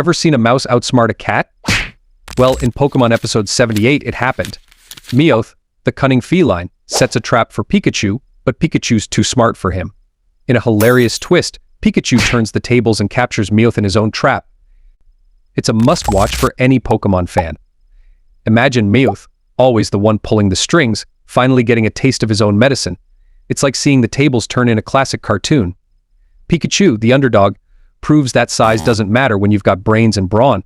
Ever seen a mouse outsmart a cat? Well, in Pokemon episode 78, it happened. Meowth, the cunning feline, sets a trap for Pikachu, but Pikachu's too smart for him. In a hilarious twist, Pikachu turns the tables and captures Meowth in his own trap. It's a must-watch for any Pokemon fan. Imagine Meowth, always the one pulling the strings, finally getting a taste of his own medicine. It's like seeing the tables turn in a classic cartoon. Pikachu, the underdog, proves that size doesn't matter when you've got brains and brawn.